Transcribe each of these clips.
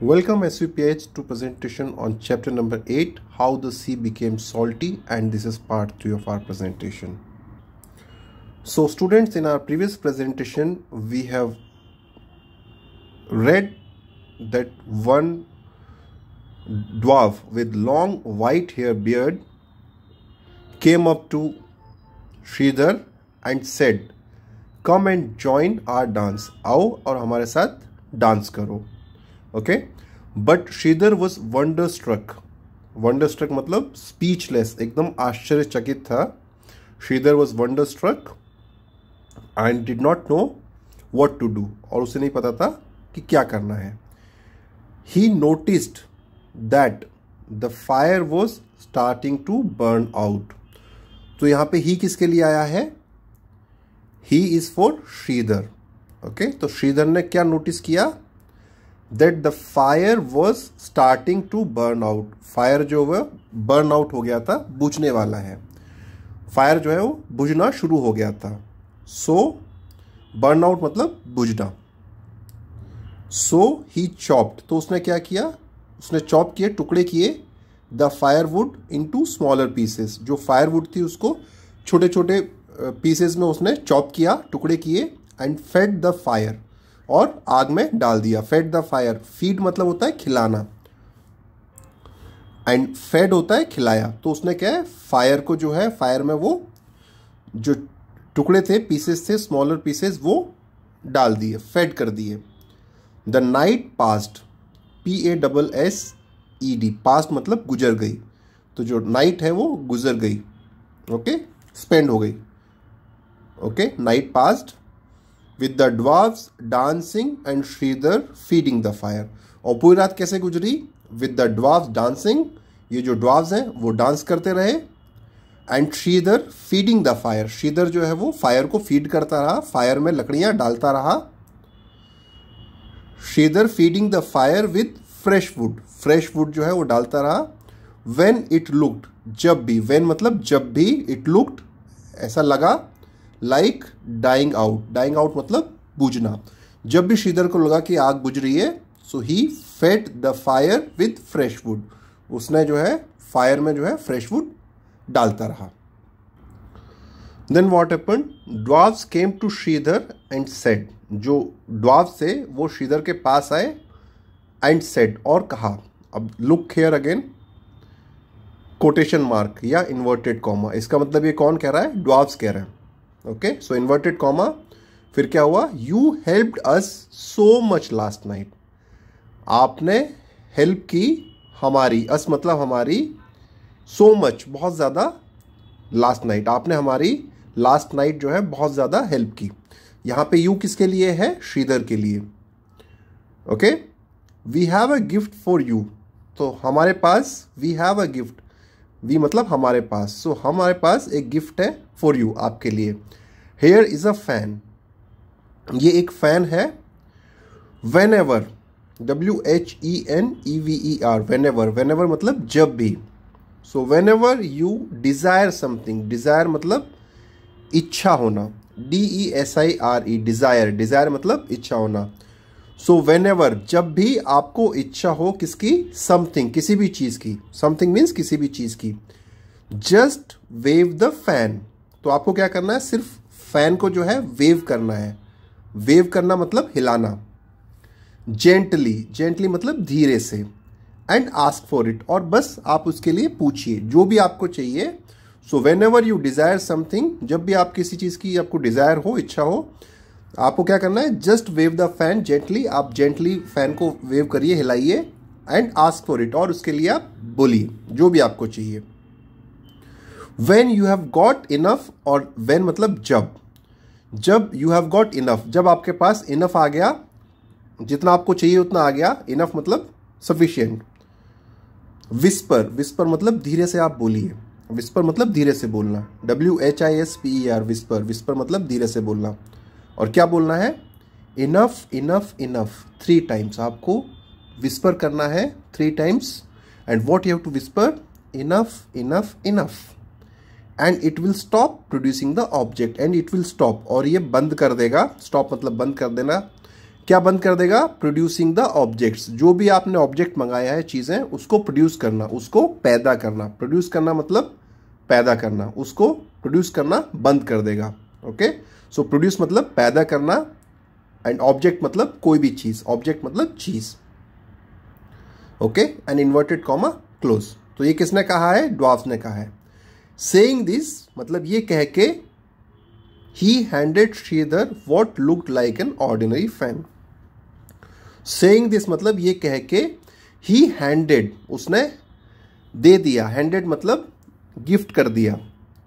Welcome SVPH to presentation on chapter number 8, how the sea became salty, and this is part 3 of our presentation. So students, in our previous presentation we have read that one dwarf with long white hair beard came up to Sridhar and said, "Come and join our dance. आओ और हमारे साथ dance करो." Okay, but Sridhar was wonderstruck मतलब speechless, एकदम आश्चर्यचकित था. Sridhar was wonderstruck and did not know what to do, और उसे नहीं पता था कि क्या करना है. He noticed that the fire was starting to burn out. तो यहाँ पे ही किसके लिए आया है? He is for Sridhar. Okay, तो श्रीधर ने क्या नोटिस किया? That the fire was starting to burn out. Fire जो है बर्न आउट हो गया था, बुझने वाला है. फायर जो है वो बुझना शुरू हो गया था. सो बर्न आउट मतलब बुझना. सो ही चॉप्ड, तो उसने क्या किया? उसने चॉप किए, टुकड़े किए the firewood into smaller pieces. जो फायरवुड थी उसको छोटे छोटे पीसेस में उसने चॉप किया, टुकड़े किए. एंड फेड द फायर, और आग में डाल दिया. फेड द फायर, फीड मतलब होता है खिलाना, एंड फेड होता है खिलाया. तो उसने क्या है, फायर को जो है, फायर में वो जो टुकड़े थे, पीसेस थे, स्मॉलर पीसेस, वो डाल दिए, फेड कर दिए. The night past, PASSED, past मतलब गुजर गई. तो जो नाइट है वो गुजर गई. ओके, स्पेंड हो गई. Okay, night past with the dwarves dancing and Sridhar feeding the fire. और पूरी रात कैसे गुजरी? with the dwarves dancing, ये जो dwarves हैं वो डांस करते रहे. and Sridhar feeding the fire, Shridhar जो है वो फायर को फीड करता रहा, फायर में लकड़ियां डालता रहा. Shridhar feeding the fire with fresh wood, fresh wood जो है वो डालता रहा. when it looked, जब भी, when मतलब जब भी, it looked ऐसा लगा, like dying out, dying out मतलब बुझना. जब भी श्रीधर को लगा कि आग बुझ रही है, so he fed the fire with fresh wood, उसने जो है फायर में जो है फ्रेश वुड डालता रहा. Then what happened? Dwarves came to Sridhar and said, जो ड्वार्व्स थे वो श्रीधर के पास आए. एंड सेड, और कहा. अब look here again, quotation mark या इन्वर्टेड कॉमा. इसका मतलब ये कौन कह रहा है? ड्वार्व्स कह रहे हैं. ओके, सो इन्वर्टेड कॉमा, फिर क्या हुआ? You helped us so much last night, आपने हेल्प की हमारी, अस मतलब हमारी, सो मच बहुत ज़्यादा, लास्ट नाइट आपने हमारी लास्ट नाइट जो है बहुत ज़्यादा हेल्प की. यहाँ पे यू किसके लिए है? श्रीधर के लिए. Okay, we have a gift for you, तो हमारे पास, we have a gift, we मतलब हमारे पास, सो हमारे पास एक गिफ्ट है फॉर यू, आपके लिए. हेयर इज अ फैन, ये एक फैन है. Whenever, WHENEVER, whenever, whenever मतलब जब भी. So whenever you desire something, desire मतलब इच्छा होना, DESIRE, डिजायर, डिजायर मतलब इच्छा होना. सो वेन एवर, जब भी आपको इच्छा हो, किसकी? समथिंग, किसी भी चीज़ की. समथिंग मीन्स किसी भी चीज़ की. जस्ट वेव द फैन, तो आपको क्या करना है? सिर्फ फैन को जो है वेव करना है. वेव करना मतलब हिलाना. जेंटली, जेंटली मतलब धीरे से. एंड आस्क फॉर इट, और बस आप उसके लिए पूछिए जो भी आपको चाहिए. सो whenever you desire something, जब भी आप किसी चीज़ की आपको डिजायर हो, इच्छा हो, आपको क्या करना है? Just wave the fan gently, आप जेंटली फैन को वेव करिए, हिलाइए. एंड आस्क फॉर इट, और उसके लिए आप बोलिए जो भी आपको चाहिए. When you have got enough, और वेन मतलब जब, जब यू हैव गॉट इनफ, जब आपके पास इनफ आ गया, जितना आपको चाहिए उतना आ गया. इनफ मतलब सफिशिएंट. विस्पर, विस्पर मतलब धीरे से आप बोलिए. विस्पर मतलब धीरे से बोलना, WHISPER, विस्पर, विस्पर मतलब धीरे से बोलना. और क्या बोलना है? इनफ, इनफ, इनफ 3 टाइम्स आपको विस्पर करना है, 3 times. And what you have to whisper? Enough, enough, enough. And it will stop producing the object, and it will stop, और ये बंद कर देगा. स्टॉप मतलब बंद कर देना. क्या बंद कर देगा? प्रोड्यूसिंग द ऑब्जेक्ट्स, जो भी आपने ऑब्जेक्ट मंगाया है, चीजें, उसको प्रोड्यूस करना, उसको पैदा करना। प्रोड्यूस करना मतलब पैदा करना, उसको प्रोड्यूस करना बंद कर देगा। ओके, सो प्रोड्यूस मतलब पैदा करना, एंड ऑब्जेक्ट मतलब कोई भी चीज, ऑब्जेक्ट मतलब चीज। Okay, and inverted comma close. तो ये किसने कहा है? ड्वार्फ्स ने कहा है। सेइंग दिस मतलब ये कह के he handed Shridhar what looked like an ordinary fan। saying this मतलब ये कह के he handed उसने दे दिया, handed मतलब गिफ्ट कर दिया,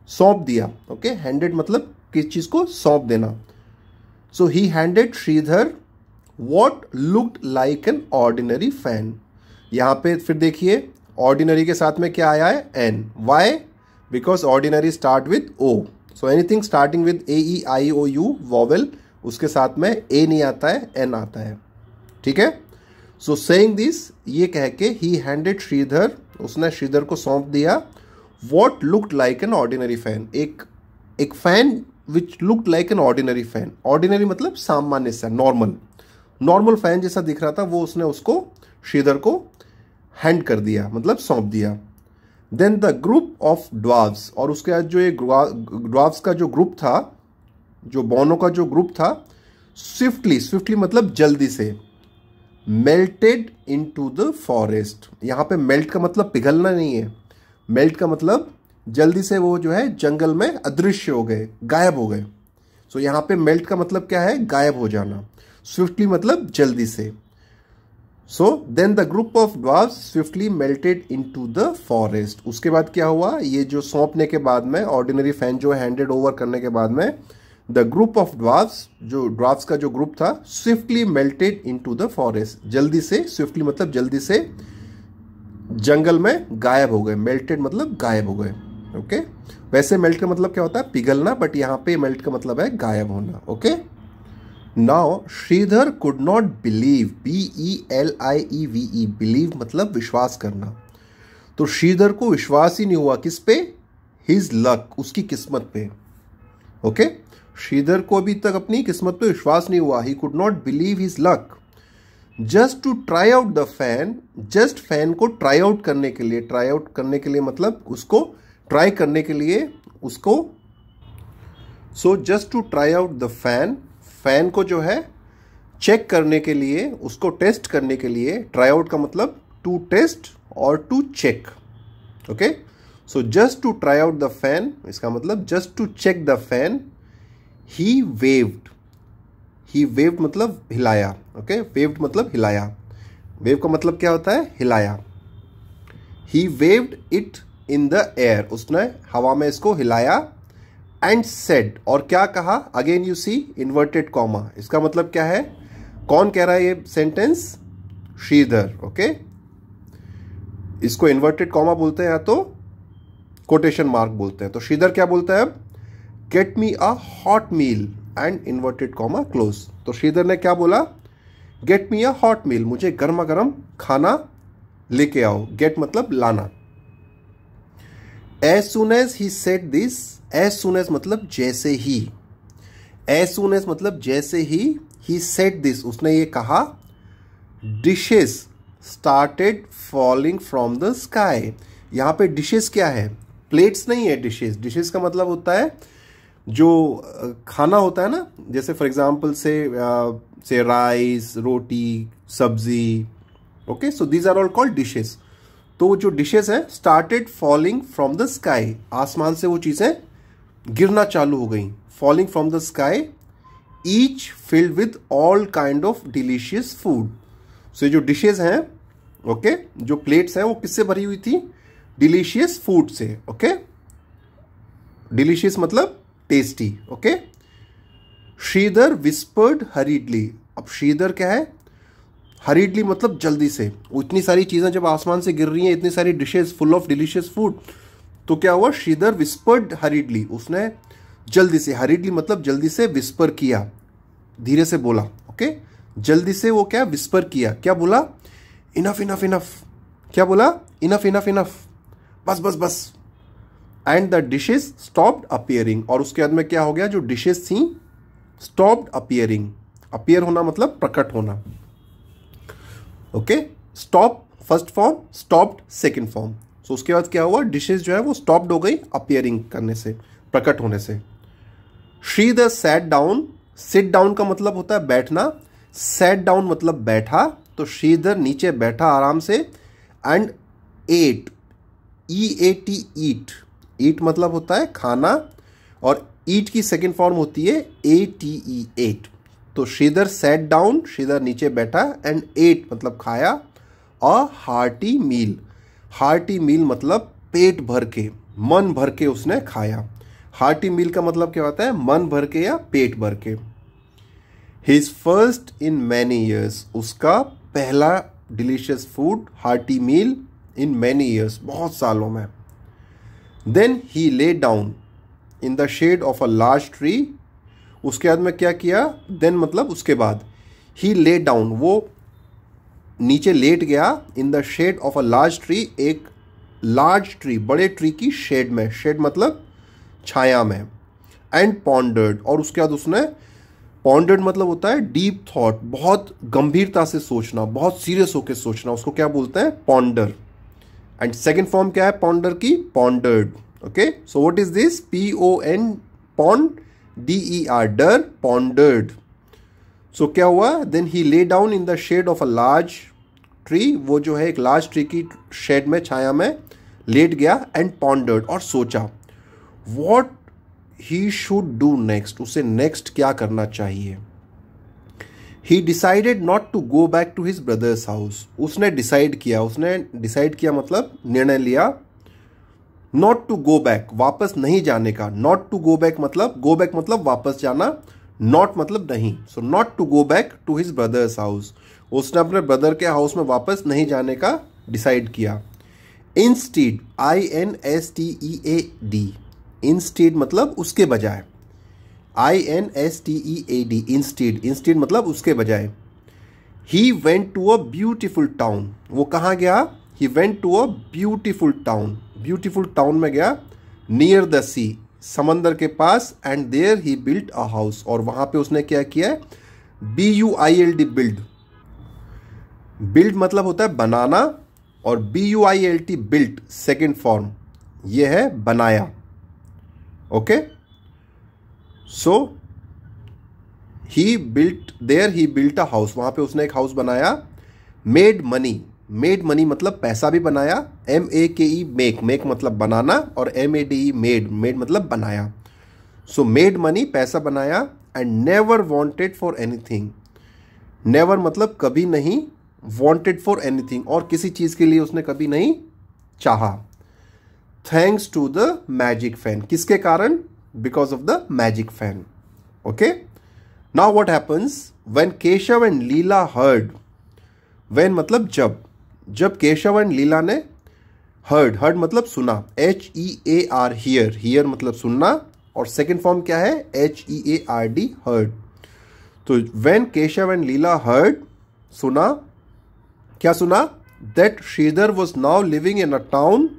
सौंप दिया। ओके, handed मतलब किस चीज को सौंप देना। so he handed Shridhar what looked like an ordinary fan। यहां पे फिर देखिए ordinary के साथ में क्या आया है? n। why? because ordinary start with o। So anything starting with A E I O U vowel, उसके साथ में ए नहीं आता है, एन आता है। ठीक है, सो सेइंग दिस ये कह के ही हैंडेड श्रीधर उसने श्रीधर को सौंप दिया what looked like an ordinary fan, एक fan which looked like an ordinary fan. Ordinary मतलब सामान्य सा, नॉर्मल फैन जैसा दिख रहा था, वो उसने उसको श्रीधर को हैंड कर दिया, मतलब सौंप दिया। Then the group of dwarfs, और उसके बाद जो ये ड्वार्फ्स का जो ग्रुप था, जो बॉनो का जो ग्रुप था, स्विफ्टली मतलब जल्दी से, मेल्टेड इनटू द फॉरेस्ट। यहां पे मेल्ट का मतलब पिघलना नहीं है, मेल्ट का मतलब जल्दी से वो जो है जंगल में अदृश्य हो गए, गायब हो गए। सो यहां पे मेल्ट का मतलब क्या है? गायब हो जाना। स्विफ्टली मतलब जल्दी से। So then the group of dwarfs swiftly melted into the forest. उसके बाद क्या हुआ? ये जो सौंपने के बाद में, ऑर्डिनरी फैन जो हैंडेड ओवर करने के बाद में, द ग्रुप ऑफ ड्वार्फ्स, जो ड्वार्फ्स का जो ग्रुप था, swiftly melted into the forest. जल्दी से, स्विफ्टली मतलब जल्दी से जंगल में गायब हो गए। मेल्टेड मतलब गायब हो गए। ओके, वैसे मेल्ट का मतलब क्या होता है? पिघलना, बट यहां पे मेल्ट का मतलब है गायब होना। Okay, now Shridhar could not believe, BELIEVE, believe मतलब विश्वास करना। तो श्रीधर को विश्वास ही नहीं हुआ, किस पे? हिज लक, उसकी किस्मत पे। ओके, श्रीधर को अभी तक अपनी किस्मत पे विश्वास नहीं हुआ। He could not believe his luck. Just to try out the fan, just fan को ट्राई आउट करने के लिए, ट्राई आउट करने के लिए मतलब उसको ट्राई करने के लिए, उसको, so just to try out the fan, fan को जो है चेक करने के लिए, उसको टेस्ट करने के लिए। ट्राई आउट का मतलब टू टेस्ट और to check. Okay, so just to try out the fan, इसका मतलब just to check the fan, he waved, he waved मतलब हिलाया। ओके, वेव्ड मतलब हिलाया। वेव का मतलब क्या होता है? हिलाया। He waved it in the air, उसने हवा में इसको हिलाया। एंड सेड, और क्या कहा? Again you see inverted comma. इसका मतलब क्या है? कौन कह रहा है ये सेंटेंस? श्रीधर। ओके, इसको इन्वर्टेड कॉमा बोलते हैं या तो कोटेशन मार्क बोलते हैं। तो श्रीधर क्या बोलता है अब? Get me a hot meal and inverted comma close. तो श्रीधर ने क्या बोला? गेट मी अ हॉट मील, मुझे गर्मा गर्म खाना लेके आओ। गेट मतलब लाना। As soon as he said this, as soon as मतलब जैसे ही, एज सुन एज मतलब जैसे ही सेड दिस उसने ये कहा, dishes started falling from the sky. यहां पे डिशेस क्या है? प्लेट्स नहीं है। डिशेस, डिशेस का मतलब होता है जो खाना होता है ना, जैसे फॉर एग्जाम्पल से राइस, रोटी, सब्जी। Okay, so these are all called dishes. तो जो डिशेस है started falling from the sky, आसमान से वो चीजें गिरना चालू हो गई। Falling from the sky, each filled with all kind of delicious food. So जो डिशेस हैं, ओके, जो प्लेट्स हैं, वो किससे भरी हुई थी? डिलीशियस फूड से। ओके, डिलीशियस मतलब tasty. Okay, Shridhar whispered hurriedly. अब श्रीधर क्या है? हरीडली मतलब जल्दी से। वो इतनी सारी चीजें जब आसमान से गिर रही हैं, इतनी सारी dishes full of delicious food, तो क्या हुआ? श्रीधर विस्पर्ड हरीडली, उसने जल्दी से, हरीडली मतलब जल्दी से, विस्पर किया, धीरे से बोला। ओके, जल्दी से वो क्या? विस्पर किया। क्या बोला? Enough enough enough. क्या बोला? इनफ इनफ इनफ, बस बस बस। And the dishes stopped appearing, और उसके बाद में क्या हो गया? जो डिशेस थी स्टॉप्ड अपीयरिंग, अपीयर होना मतलब प्रकट होना। ओके, stop first form, stopped second form. So उसके बाद क्या हुआ, डिशेज जो है वो स्टॉप्ड हो गई अपीयरिंग करने से, प्रकट होने से। Shridhar sat down, sit down का मतलब होता है बैठना, सैट डाउन मतलब बैठा, तो श्रीधर नीचे बैठा आराम से। एंड एट, EAT ईट, ईट मतलब होता है खाना, और ईट की सेकेंड फॉर्म होती है ATE एट। तो श्रीधर सैट डाउन, श्रीधर नीचे बैठा, एंड एट मतलब खाया, अ हार्टी मील, हार्टी मील मतलब पेट भर के, मन भर के उसने खाया। हार्टी मील का मतलब क्या होता है, मन भर के या पेट भर के। His first in many years, उसका पहला delicious food, hearty meal in many years, बहुत सालों में। Then he lay down in the shade of a large tree, उसके बाद में क्या किया, देन मतलब उसके बाद, ही ले डाउन वो नीचे लेट गया, in the shade of a large tree, एक लार्ज ट्री बड़े ट्री की शेड में, शेड मतलब छाया में। एंड पॉन्डर्ड, और उसके बाद उसने, पॉन्डर्ड मतलब होता है डीप थॉट, बहुत गंभीरता से सोचना, बहुत सीरियस होकर सोचना, उसको क्या बोलते हैं, पॉन्डर। एंड सेकेंड फॉर्म क्या है पॉन्डर की, pondered. Okay, so what is this, PON, pond, DER, der, pondered. सो क्या हुआ, then he lay down in the shade of a large tree, वो जो है एक लार्ज ट्री की शेड में, छाया में लेट गया, एंड पॉन्डर्ड, और सोचा, what he should do next, उसे नेक्स्ट क्या करना चाहिए। He decided not to go back to his brother's house, उसने डिसाइड किया मतलब निर्णय लिया, नॉट टू गो बैक, वापस नहीं जाने का। नॉट टू गो बैक मतलब वापस जाना, नॉट मतलब नहीं। So not to go back to his brother's house, उसने अपने ब्रदर के हाउस में वापस नहीं जाने का डिसाइड किया। इंस्टीड, INSTEAD, इंस्टीड मतलब उसके बजाय, INSTEAD, इंस्टीड मतलब उसके बजाय। He went to a beautiful town, वो कहाँ गया, he went to a beautiful town, beautiful town में गया, नियर द सी, समंदर के पास, and there he built a house, और वहां पे उसने क्या किया है, BUILD, बिल्ड, बिल्ड मतलब होता है बनाना, और BUILT बिल्ट सेकेंड फॉर्म, ये है बनाया। Okay, so he built a house, वहां पे उसने एक हाउस बनाया। मेड मनी मतलब पैसा भी बनाया, MAKE मेक मतलब बनाना, और MADE मेड मतलब बनाया। सो मेड मनी, पैसा बनाया। And never wanted for anything, never मतलब कभी नहीं, वॉन्टेड फॉर एनीथिंग, और किसी चीज के लिए उसने कभी नहीं चाहा। Thanks to the magic fan, किसके कारण, because of the magic fan. Okay, now what happens when Keshav and Leela heard, when मतलब जब केशव एंड लीला ने हर्ड मतलब सुना, HEAR, हियर मतलब सुनना, और सेकेंड फॉर्म क्या है, HEARD, हर्ड। तो when Keshav and Leela heard, सुना, क्या सुना, that Shridhar was now living in a town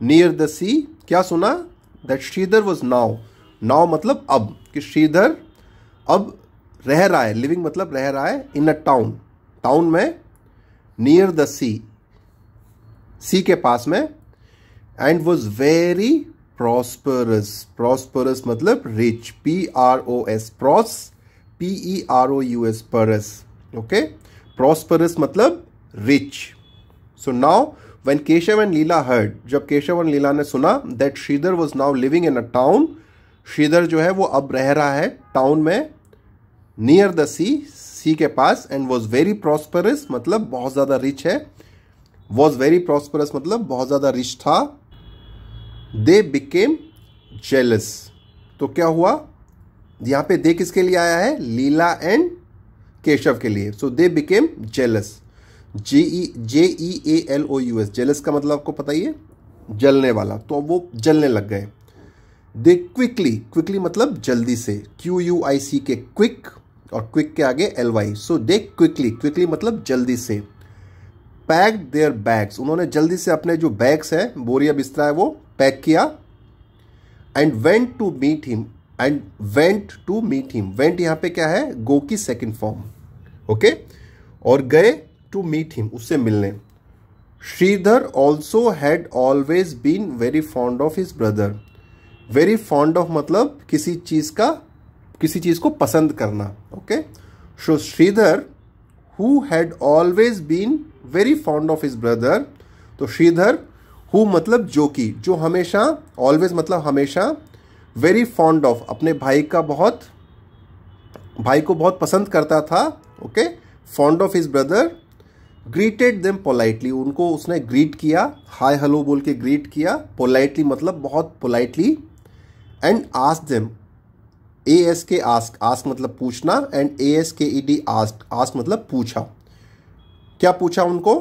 near the sea, क्या सुना, दैट श्रीधर वॉज नाउ मतलब अब, कि श्रीधर अब रह रहा है, लिविंग मतलब रह रहा है, इन अ टाउन में, नियर द सी के पास में, एंड वॉज वेरी प्रॉस्परस मतलब rich, PEROS, perous. Okay, prosperous मतलब rich. So now when Keshav and Leela heard, जब केशव एंड लीला ने सुना, that Shridhar was now living in a town, Shridhar जो है वो अब रह रहा है टाउन में, नियर द सी के पास, एंड वॉज वेरी प्रॉस्परस मतलब बहुत ज़्यादा रिच है, वॉज वेरी प्रॉस्परस मतलब बहुत ज़्यादा रिच था। दे बिकेम जेलस, तो क्या हुआ, यहाँ पे दे किसके लिए आया है, लीला एंड केशव के लिए। So they became jealous, JEALOUS, jealous का मतलब आपको पता ही है, जलने वाला, तो वो जलने लग गए। दे क्विकली मतलब जल्दी से, QUIC के क्विक, और क्विक के आगे LY, सो दे क्विकली मतलब जल्दी से। पैक्ड देयर बैग्स, उन्होंने जल्दी से अपने जो बैग्स है, बोरिया बिस्तरा है, वो पैक किया। And went to meet him, and went to meet him. Went यहाँ पे क्या है, गो की सेकेंड फॉर्म, ओके, और गए टू मीट हिम, उससे मिलने। Shridhar also had always been very fond of his brother. Very fond of मतलब किसी चीज को पसंद करना, okay. So Shridhar who had always been very fond of his brother, तो श्रीधर हु मतलब जो कि, जो हमेशा, ऑलवेज मतलब हमेशा, वेरी फॉन्ड ऑफ अपने भाई को बहुत पसंद करता था, okay, fond of his brother, greeted them politely, उनको उसने ग्रीट किया, हाय हेलो बोल के ग्रीट किया, पोलाइटली मतलब बहुत politely, and ask them, ASK ask मतलब पूछना, एंड ASKED आस्क मतलब पूछा। क्या पूछा उनको,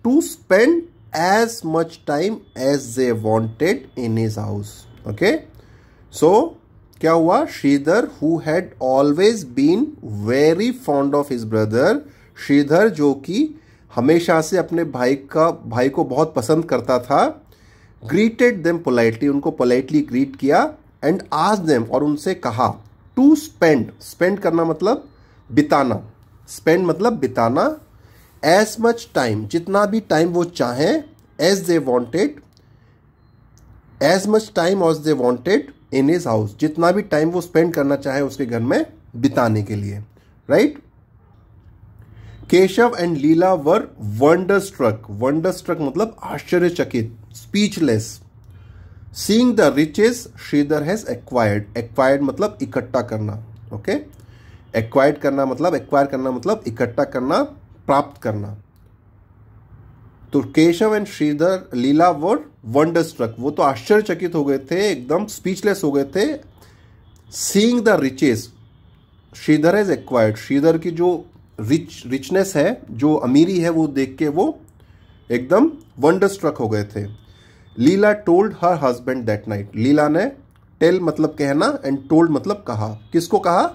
to spend as much time as they wanted in his house, okay. So क्या हुआ, Sridhar who had always been very fond of his brother, Sridhar जो कि हमेशा से अपने भाई को बहुत पसंद करता था, ग्रीटेड देम पोलाइटली, उनको पोलाइटली ग्रीट किया, एंड आस्क्ड देम, और उनसे कहा, टू स्पेंड करना मतलब बिताना, स्पेंड मतलब बिताना, एज मच टाइम जितना भी टाइम वो चाहें, as they wanted, as much time as they wanted in his house, जितना भी टाइम वो स्पेंड करना चाहे उसके घर में बिताने के लिए, right. Keshav and Leela were wonderstruck मतलब आश्चर्यचकित, speechless, seeing the riches Shridhar has acquired मतलब इकट्ठा करना, ओके, एक्वायर करना मतलब इकट्ठा करना, प्राप्त करना। तो Keshav and Shridhar, Leela were वंडरस्ट्रक, वो तो आश्चर्यचकित हो गए थे, एकदम स्पीचलेस हो गए थे। Seeing the riches Shridhar has acquired, Shridhar की जो रिचनेस है, जो अमीरी है, वो देख के वो एकदम वंडरस्ट्रक हो गए थे। Leela told her husband that night, Leela ने, टेल मतलब कहना, एंड टोल्ड मतलब कहा, किसको कहा,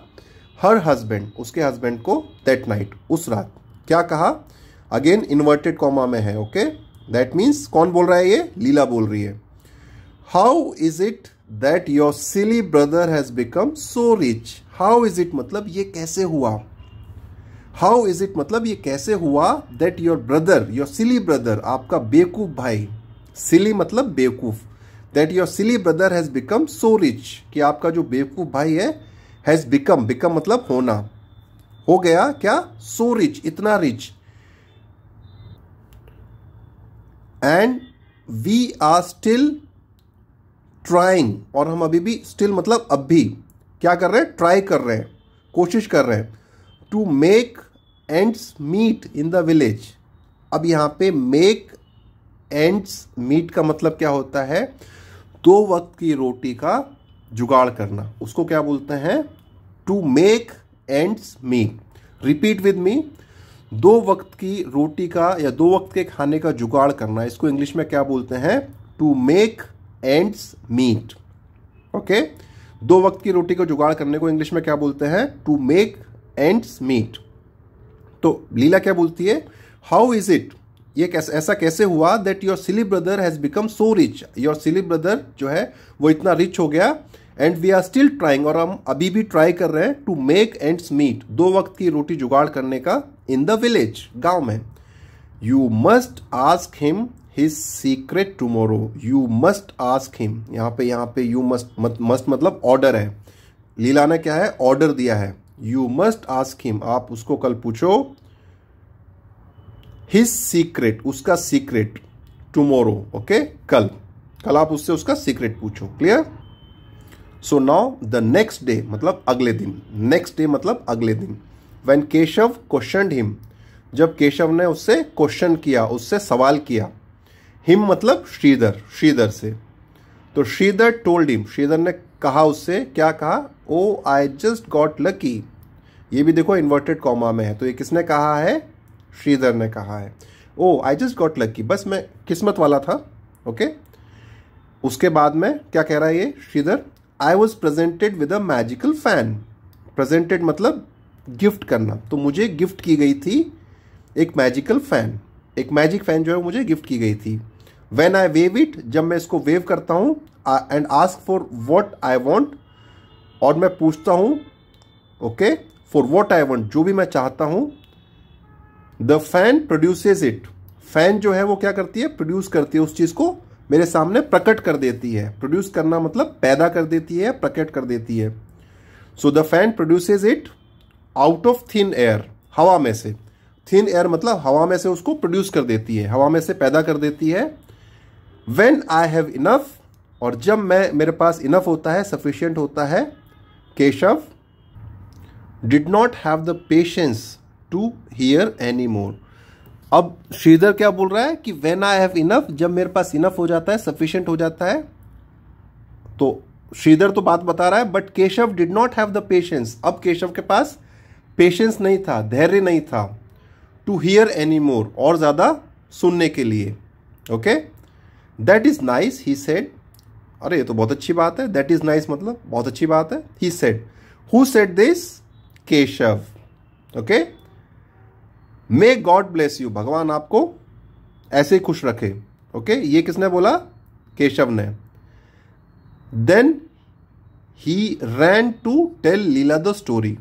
हर हस्बैंड, उसके हस्बैंड को, दैट नाइट उस रात, क्या कहा, अगेन इन्वर्टेड कॉमा में है, ओके, दैट मीन्स कौन बोल रहा है, ये लीला बोल रही है। How is it that your silly brother has become so rich, how is it मतलब ये कैसे हुआ, हाउ इज इट मतलब ये कैसे हुआ, that your brother, your silly brother, आपका बेवकूफ भाई, सिली मतलब बेवकूफ, that your silly brother has become so rich, कि आपका जो बेवकूफ भाई है, हैज बिकम मतलब होना, हो गया क्या, सो रिच, इतना rich, and we are still trying, और हम अभी भी, स्टिल मतलब अब भी, क्या कर रहे हैं, ट्राई कर रहे हैं, कोशिश कर रहे हैं, to make ends meet in the village. अब यहां पे मेक एंड्स मीट का मतलब क्या होता है, दो वक्त की रोटी का जुगाड़ करना, उसको क्या बोलते हैं, to make ends meet. Repeat with me, दो वक्त की रोटी का या दो वक्त के खाने का जुगाड़ करना, इसको इंग्लिश में क्या बोलते हैं, to make ends meet, okay. दो वक्त की रोटी का जुगाड़ करने को इंग्लिश में क्या बोलते हैं, टू मेक एंड्स मीट। तो लीला क्या बोलती है, हाउ इज इट, ये ऐसा कैसे हुआ, that your silly brother has become so rich, your silly brother जो है वो इतना रिच हो गया, and we are still trying, और हम अभी भी ट्राई कर रहे हैं, टू मेक एंड्स मीट, दो वक्त की रोटी जुगाड़ करने का, इन द विलेज, गांव में। You must ask him his secret tomorrow, you must ask him, यहाँ पे यू मस्ट मतलब ऑर्डर है, लीला ने क्या है, ऑर्डर दिया है, यू मस्ट आस्क हिम, आप उसको कल पूछो, हिज सीक्रेट, उसका सीक्रेट, टुमारो, ओके, कल आप उससे उसका सीक्रेट पूछो, clear. So now the next day मतलब अगले दिन, नेक्स्ट डे मतलब अगले दिन, व्हेन केशव क्वेश्चनड हिम, जब केशव ने उससे क्वेश्चन किया, उससे सवाल किया, हिम मतलब श्रीधर से, तो श्रीधर टोल्ड हिम, श्रीधर ने कहा उससे, क्या कहा, ओ आई जस्ट गॉट लकी, ये भी देखो इन्वर्टेड कॉमा में है, तो ये किसने कहा है, श्रीधर ने कहा है, ओ आई जस्ट गॉट लकी, बस मैं किस्मत वाला था, ओके। उसके बाद में क्या कह रहा है ये Shridhar, I was presented with a magical fan, presented मतलब गिफ्ट करना, तो मुझे गिफ्ट की गई थी एक मैजिकल फैन, एक मैजिक फैन जो है मुझे गिफ्ट की गई थी। व्हेन आई वेव इट, जब मैं इसको वेव करता हूँ, and ask for what I want, और मैं पूछता हूं, okay, for what I want, जो भी मैं चाहता हूं, the fan produces it, fan जो है वो क्या करती है, प्रोड्यूस करती है, उस चीज को मेरे सामने प्रकट कर देती है। प्रोड्यूस करना मतलब पैदा कर देती है, प्रकट कर देती है। So the fan produces it out of thin air, हवा में से। थिन एयर मतलब हवा में से उसको प्रोड्यूस कर देती है, हवा में से पैदा कर देती है। व्हेन आई हैव इनफ, और जब मेरे पास इनफ होता है, सफिशिएंट होता है। Keshav did not have the patience to hear any more. अब श्रीधर क्या बोल रहा है कि व्हेन आई हैव इनफ, जब मेरे पास इनफ हो जाता है, सफिशिएंट हो जाता है। तो श्रीधर तो बात बता रहा है, but Keshav did not have the patience, अब केशव के पास पेशेंस नहीं था, धैर्य नहीं था, टू हियर एनी मोर, और ज्यादा सुनने के लिए। Okay, that is nice he said, अरे ये तो बहुत अच्छी बात है, दैट इज नाइस मतलब बहुत अच्छी बात है। He said, who said this, Keshav. Okay, may God bless you, भगवान आपको ऐसे ही खुश रखे। ओके, ये किसने बोला, केशव ने। Then he ran to tell Leela the story,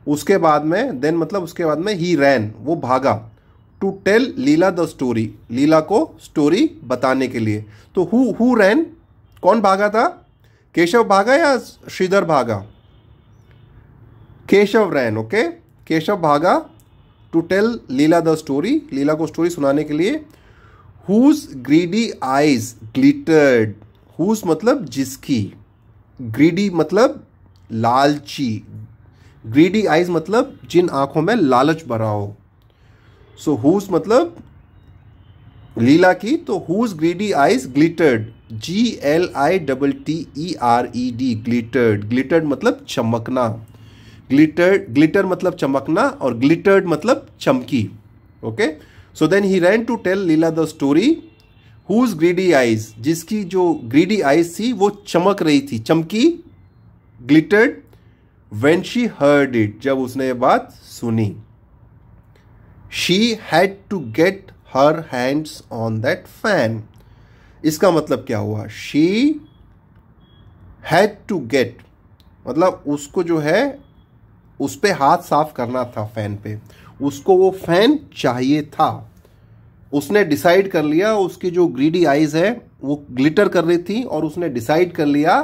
उसके बाद में, देन मतलब उसके बाद में, ही रैन वो भागा, to tell Leela the story, Leela को स्टोरी बताने के लिए। तो हु रैन, कौन भागा था, केशव भागा या श्रीधर भागा, केशव रैन। ओके, केशव भागा to tell Leela the story, Leela को स्टोरी सुनाने के लिए। Whose greedy eyes glittered, whose मतलब जिसकी, ग्रीडी मतलब लालची, ग्रीडी आईज मतलब जिन आंखों में लालच भरा हो। सो हुज मतलब लीला की, तो whose greedy eyes glittered, GLITTERED, glittered, glittered मतलब चमकना, ग्लिटर मतलब चमकना, और ग्लिटर्ड मतलब चमकी। Okay, so then he ran to tell Leela the story, whose greedy eyes, जिसकी जो ग्रीडी आईज थी वो चमक रही थी, चमकी, glittered. When she heard it, जब उसने ये बात सुनी। She had to get her hands on that fan, इसका मतलब क्या हुआ, शी हैड टू गेट मतलब उसको जो है उस पे हाथ साफ करना था, फैन पे, उसको वो फैन चाहिए था। उसने डिसाइड कर लिया, उसकी जो ग्रीडी आईज है वो ग्लिटर कर रही थी, और उसने डिसाइड कर लिया,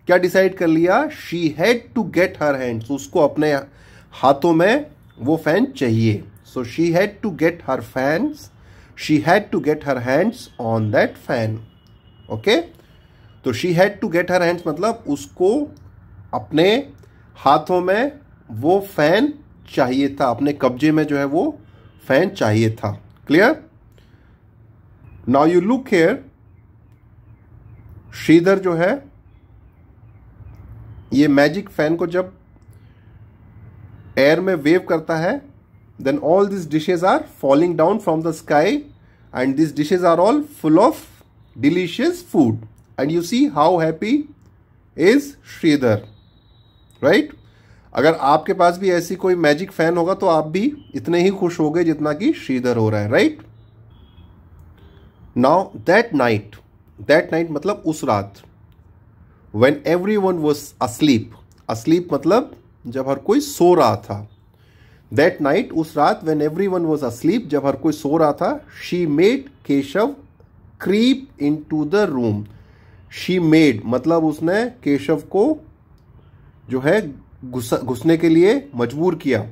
क्या डिसाइड कर लिया, she had to get her hands, उसको अपने हाथों में वो फैन चाहिए। So she had to get her fans, she had to get her hands on that fan. Okay, तो she had to get her hands मतलब उसको अपने हाथों में वो फैन चाहिए था, अपने कब्जे में जो है वो फैन चाहिए था। Clear? Now you look here, Shridhar जो है ये मैजिक फैन को जब एयर में वेव करता है, then all this dishes are falling down from the sky, and this dishes are all full of delicious food, and you see how happy is Shridhar, right? अगर आपके पास भी ऐसी कोई मैजिक फैन होगा तो आप भी इतने ही खुश हो गए जितना कि श्रीधर हो रहा है, राइट? नाउ दैट नाइट मतलब उस रात, when everyone was asleep मतलब जब हर कोई सो रहा था। that night उस रात, when everyone was asleep जब हर कोई सो रहा था, she made Keshav creep into the room। she made मतलब उसने केशव को जो है घुसने के लिए मजबूर किया।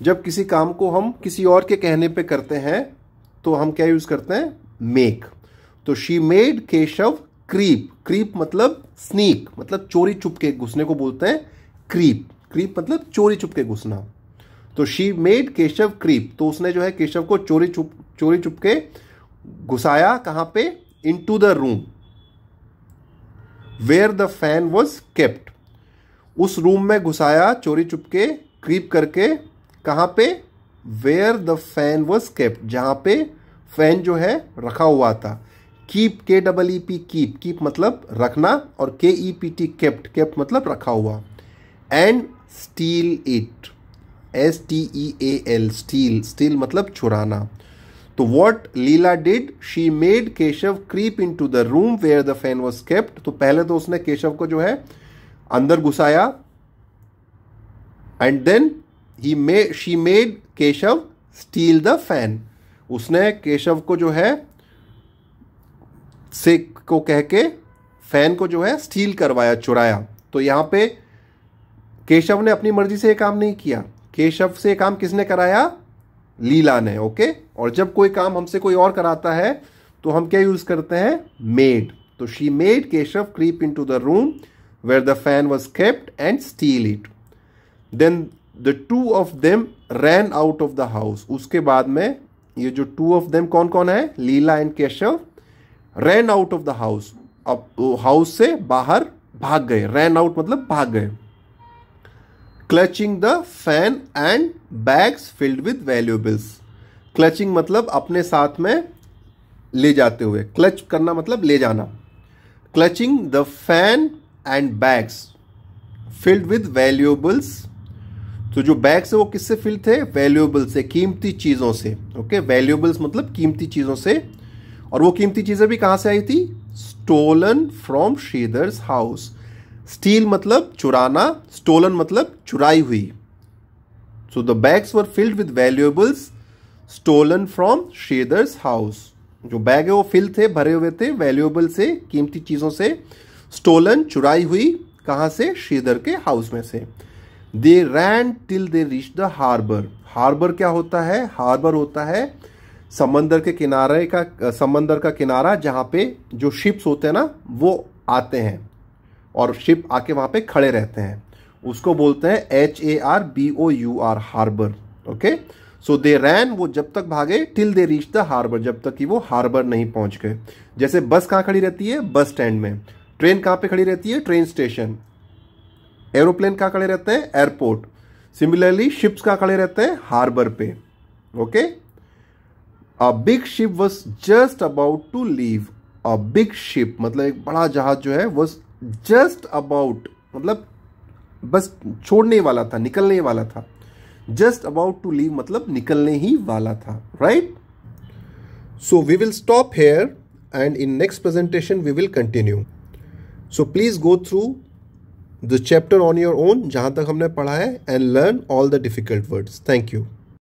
जब किसी काम को हम किसी और के कहने पे करते हैं तो हम क्या यूज करते हैं, मेक। तो she made केशव क्रीप मतलब स्नीक, मतलब चोरी छुपके घुसने को बोलते हैं क्रीप मतलब चोरी छुपके घुसना। तो शी मेड केशव क्रीप, तो उसने जो है केशव को चोरी छुपके घुसाया, कहां पे, into the room where the fan was kept. उस रूम में घुसाया चोरी छुपके, क्रीप करके, कहां पे, where the fan was kept, जहां पे फैन जो है रखा हुआ था। कीप, KEEP कीप मतलब रखना, और KEPT केप्ट मतलब रखा हुआ। And steal it, STEAL steal मतलब चुराना। तो what Leela did, she made Keshav creep into the room where the fan was kept. तो पहले तो उसने केशव को जो है अंदर घुसाया, and then she made Keshav steal the fan, उसने केशव को जो है से को कह के फैन को जो है स्टील करवाया, चुराया। तो यहां पे केशव ने अपनी मर्जी से ये काम नहीं किया, केशव से काम किसने कराया? लीला ने। ओके, और जब कोई काम हमसे कोई और कराता है तो हम क्या यूज करते हैं? मेड। तो she made Keshav creep into the room where the fan was kept and steal it. Then the two of them ran out of the house. उसके बाद में ये जो टू ऑफ देम कौन कौन है? Leela and Keshav. Ran out of the house, अब house से बाहर भाग गए। रैन आउट मतलब भाग गए। Clutching the fan and bags filled with valuables. Clutching मतलब अपने साथ में ले जाते हुए, क्लच करना मतलब ले जाना। Clutching the fan and bags filled with valuables. तो जो बैग्स है वो किससे फिल थे? वैल्यूएबल से, कीमती चीजों से। ओके, वैल्यूएबल्स मतलब कीमती चीजों से। और वो कीमती चीजें भी कहां से आई थी? Stolen from Sridhar's house. Steal मतलब चुराना, स्टोलन मतलब चुराई हुई। So the bags were filled with valuables stolen from Sridhar's house. जो बैग है वो फिल थे, भरे हुए थे वैल्यूएबल से, कीमती चीजों से। स्टोलन चुराई हुई, कहां से? श्रीधर के हाउस में से। They ran till they reach the harbour. Harbour क्या होता है? हार्बर होता है समंदर के किनारे का, समंदर का किनारा जहां पे जो शिप्स होते हैं ना वो आते हैं और शिप आके वहां पे खड़े रहते हैं, उसको बोलते हैं HARBOUR, harbour. Okay, so they ran, वो जब तक भागे, till they reach the harbour, जब तक कि वो हार्बर नहीं पहुंच गए। जैसे बस कहां खड़ी रहती है? बस स्टैंड में। ट्रेन कहां पे खड़ी रहती है? Train station. एरोप्लेन कहां खड़े रहते हैं? एयरपोर्ट। सिमिलरली शिप्स कहां खड़े रहते हैं? हार्बर पे। Okay, a big ship was just about to leave. A big ship मतलब एक बड़ा जहाज जो है वॉज जस्ट अबाउट मतलब बस छोड़ने वाला था, निकलने वाला था। जस्ट अबाउट टू लीव मतलब निकलने ही वाला था, right? So we will stop here and in next presentation we will continue. So please go through the chapter on your own, जहां तक हमने पढ़ा है, and learn all the difficult words. Thank you.